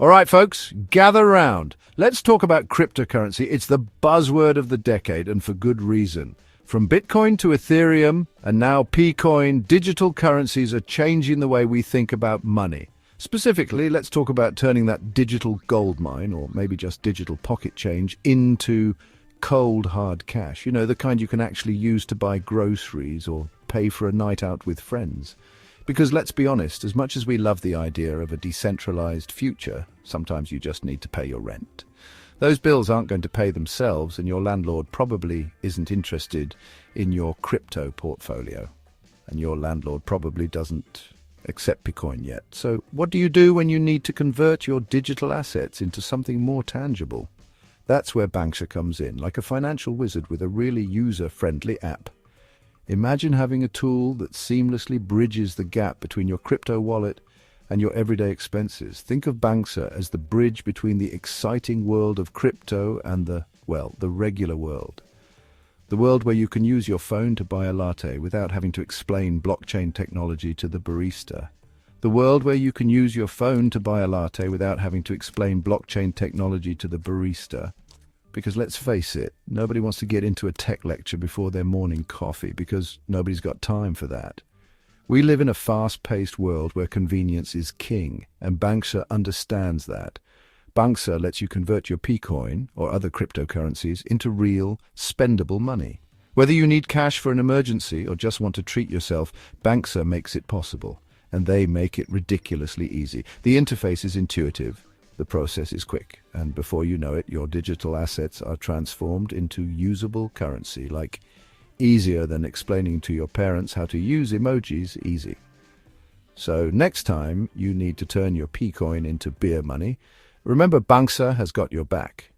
All right, folks, gather round. Let's talk about cryptocurrency. It's the buzzword of the decade, and for good reason. From Bitcoin to Ethereum, and now Picoin, digital currencies are changing the way we think about money. Specifically, let's talk about turning that digital gold mine, or maybe just digital pocket change, into cold, hard cash. You know, the kind you can actually use to buy groceries or pay for a night out with friends. Because let's be honest, as much as we love the idea of a decentralized future, sometimes you just need to pay your rent. Those bills aren't going to pay themselves, and your landlord probably isn't interested in your crypto portfolio. And your landlord probably doesn't accept Picoin yet. So what do you do when you need to convert your digital assets into something more tangible? That's where Banxa comes in, like a financial wizard with a really user-friendly app. Imagine having a tool that seamlessly bridges the gap between your crypto wallet and your everyday expenses. Think of Banxa as the bridge between the exciting world of crypto and the regular world. The world where you can use your phone to buy a latte without having to explain blockchain technology to the barista. The world where you can use your phone to buy a latte without having to explain blockchain technology to the barista. Because let's face it, nobody wants to get into a tech lecture before their morning coffee because nobody's got time for that. We live in a fast-paced world where convenience is king, and Banxa understands that. Banxa lets you convert your Picoin or other cryptocurrencies into real, spendable money. Whether you need cash for an emergency or just want to treat yourself, Banxa makes it possible, and they make it ridiculously easy. The interface is intuitive. The process is quick, and before you know it, your digital assets are transformed into usable currency, like easier than explaining to your parents how to use emojis easy. So next time you need to turn your Picoin into beer money, remember Banxa has got your back.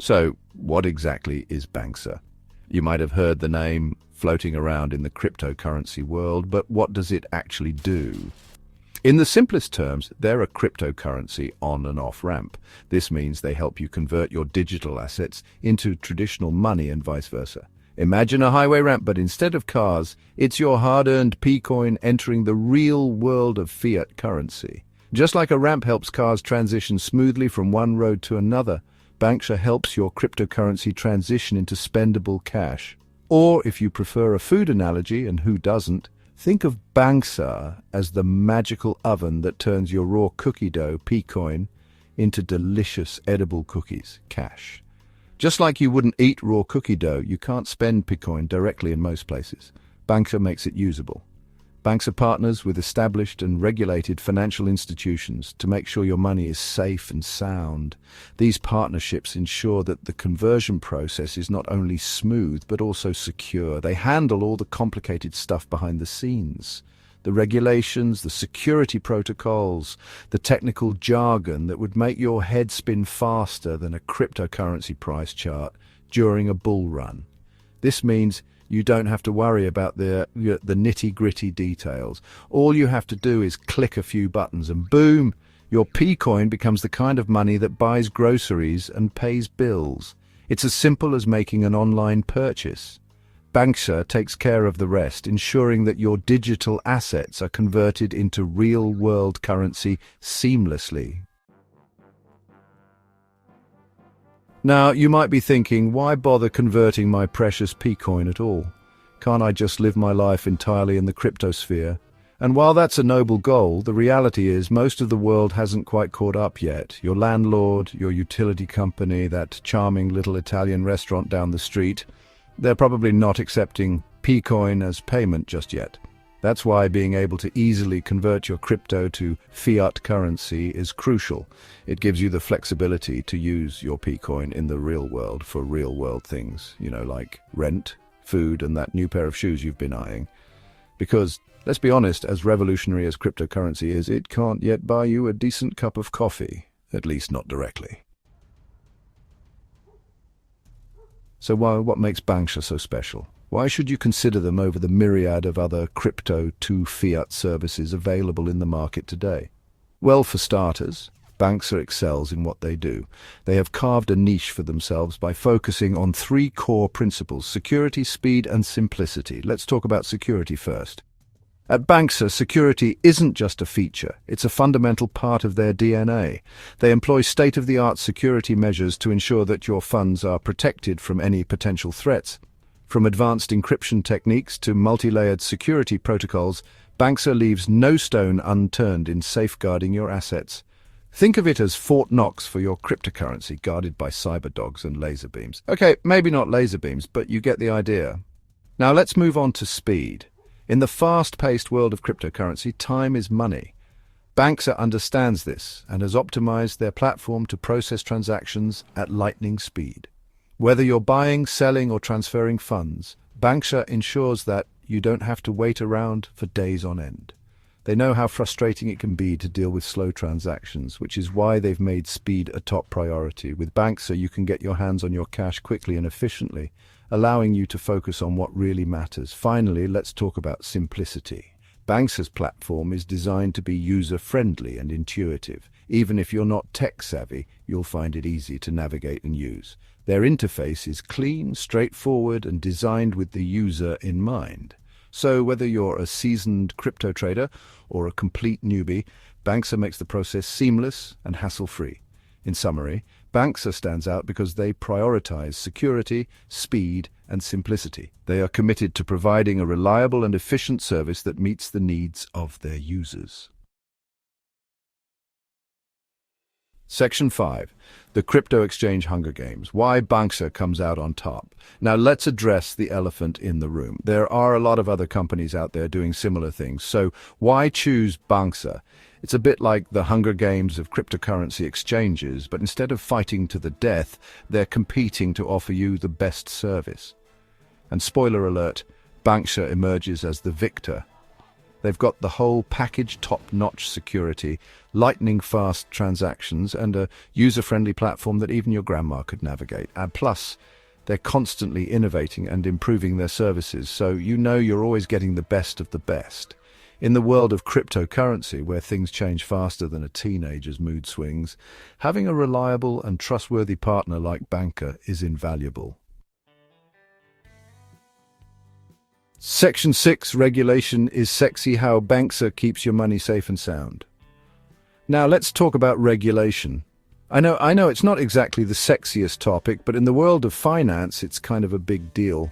So what exactly is Banxa? You might have heard the name floating around in the cryptocurrency world, but what does it actually do? In the simplest terms, they're a cryptocurrency on and off ramp. This means they help you convert your digital assets into traditional money and vice versa. Imagine a highway ramp, but instead of cars, it's your hard-earned Picoin entering the real world of fiat currency. Just like a ramp helps cars transition smoothly from one road to another, Banxa helps your cryptocurrency transition into spendable cash. Or, if you prefer a food analogy, and who doesn't, think of Banxa as the magical oven that turns your raw cookie dough, Picoin, into delicious edible cookies, cash. Just like you wouldn't eat raw cookie dough, you can't spend Picoin directly in most places. Banxa makes it usable. Banxa partners with established and regulated financial institutions to make sure your money is safe and sound. These partnerships ensure that the conversion process is not only smooth but also secure. They handle all the complicated stuff behind the scenes. The regulations, the security protocols, the technical jargon that would make your head spin faster than a cryptocurrency price chart during a bull run. This means you don't have to worry about the nitty-gritty details. All you have to do is click a few buttons and boom, your Picoin becomes the kind of money that buys groceries and pays bills. It's as simple as making an online purchase. Banxa takes care of the rest, ensuring that your digital assets are converted into real-world currency seamlessly. Now, you might be thinking, why bother converting my precious Picoin at all? Can't I just live my life entirely in the cryptosphere? And while that's a noble goal, the reality is most of the world hasn't quite caught up yet. Your landlord, your utility company, that charming little Italian restaurant down the street, they're probably not accepting Picoin as payment just yet. That's why being able to easily convert your crypto to fiat currency is crucial. It gives you the flexibility to use your Picoin in the real world for real world things, like rent, food, and that new pair of shoes you've been eyeing. Because, let's be honest, as revolutionary as cryptocurrency is, it can't yet buy you a decent cup of coffee, at least not directly. So what makes Banxa so special? Why should you consider them over the myriad of other crypto to fiat services available in the market today? Well, for starters, Banxa excels in what they do. They have carved a niche for themselves by focusing on three core principles: security, speed, and simplicity. Let's talk about security first. At Banxa, security isn't just a feature, it's a fundamental part of their DNA. They employ state-of-the-art security measures to ensure that your funds are protected from any potential threats. From advanced encryption techniques to multi-layered security protocols, Banxa leaves no stone unturned in safeguarding your assets. Think of it as Fort Knox for your cryptocurrency, guarded by cyber dogs and laser beams. Okay, maybe not laser beams, but you get the idea. Now let's move on to speed. In the fast-paced world of cryptocurrency, time is money. Banxa understands this and has optimized their platform to process transactions at lightning speed. Whether you're buying, selling, or transferring funds, Banxa ensures that you don't have to wait around for days on end. They know how frustrating it can be to deal with slow transactions, which is why they've made speed a top priority. With Banxa, you can get your hands on your cash quickly and efficiently, allowing you to focus on what really matters. Finally, let's talk about simplicity. Banxa's platform is designed to be user-friendly and intuitive. Even if you're not tech-savvy, you'll find it easy to navigate and use. Their interface is clean, straightforward, and designed with the user in mind. So whether you're a seasoned crypto trader or a complete newbie, Banxa makes the process seamless and hassle-free. In summary, Banxa stands out because they prioritize security, speed, and simplicity. They are committed to providing a reliable and efficient service that meets the needs of their users. Section 5. The Crypto Exchange Hunger Games. Why Banxa comes out on top. Now let's address the elephant in the room. There are a lot of other companies out there doing similar things, so why choose Banxa? It's a bit like the Hunger Games of cryptocurrency exchanges, but instead of fighting to the death, they're competing to offer you the best service. And spoiler alert, Banxa emerges as the victor. They've got the whole package, top-notch security, lightning-fast transactions, and a user-friendly platform that even your grandma could navigate. And plus, they're constantly innovating and improving their services, so you know you're always getting the best of the best. In the world of cryptocurrency, where things change faster than a teenager's mood swings, having a reliable and trustworthy partner like Banxa is invaluable. Section 6, Regulation is sexy, how Banxa keeps your money safe and sound. Now let's talk about regulation. I know it's not exactly the sexiest topic, but in the world of finance, it's kind of a big deal.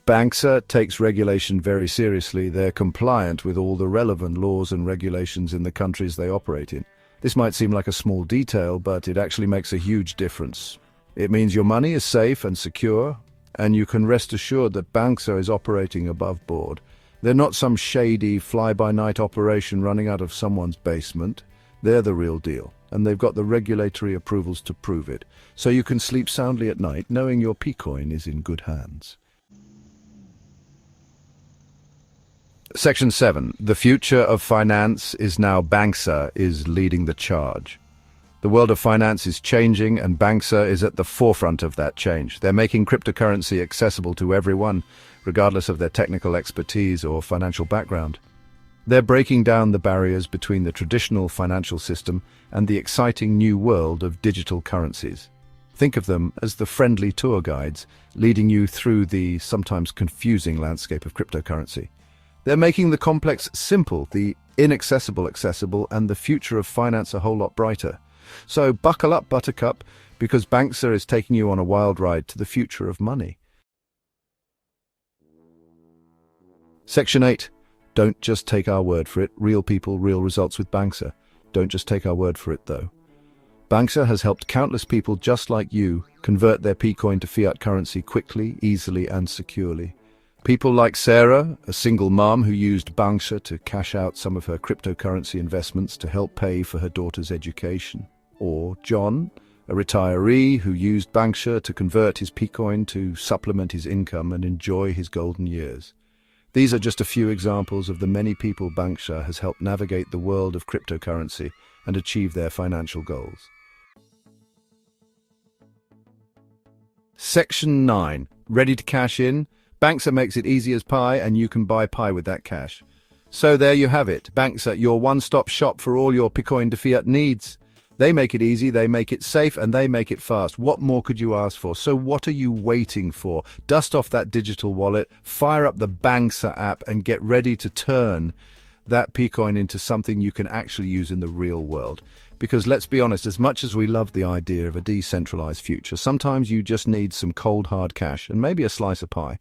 Banxa takes regulation very seriously. They're compliant with all the relevant laws and regulations in the countries they operate in. This might seem like a small detail, but it actually makes a huge difference. It means your money is safe and secure, and you can rest assured that Banxa is operating above board. They're not some shady, fly-by-night operation running out of someone's basement. They're the real deal, and they've got the regulatory approvals to prove it, so you can sleep soundly at night knowing your Picoin is in good hands. Section 7. The future of finance is now Banxa is leading the charge. The world of finance is changing, and Banxa is at the forefront of that change. They're making cryptocurrency accessible to everyone, regardless of their technical expertise or financial background. They're breaking down the barriers between the traditional financial system and the exciting new world of digital currencies. Think of them as the friendly tour guides, leading you through the sometimes confusing landscape of cryptocurrency. They're making the complex simple, the inaccessible accessible, and the future of finance a whole lot brighter. So buckle up, Buttercup, because Banxa is taking you on a wild ride to the future of money. Section 8. Don't just take our word for it. Real people, real results with Banxa. Don't just take our word for it, though. Banxa has helped countless people just like you convert their Picoin to fiat currency quickly, easily, and securely. People like Sarah, a single mom who used Banxa to cash out some of her cryptocurrency investments to help pay for her daughter's education. Or John, a retiree who used Banxa to convert his Picoin to supplement his income and enjoy his golden years. These are just a few examples of the many people Banxa has helped navigate the world of cryptocurrency and achieve their financial goals. Section 9. Ready to cash in? Banxa makes it easy as pie, and you can buy pie with that cash. So there you have it. Banxa, your one-stop shop for all your Picoin to fiat needs. They make it easy, they make it safe, and they make it fast. What more could you ask for? So what are you waiting for? Dust off that digital wallet, fire up the Banxa app, and get ready to turn that Picoin into something you can actually use in the real world. Because let's be honest, as much as we love the idea of a decentralized future, sometimes you just need some cold hard cash and maybe a slice of pie.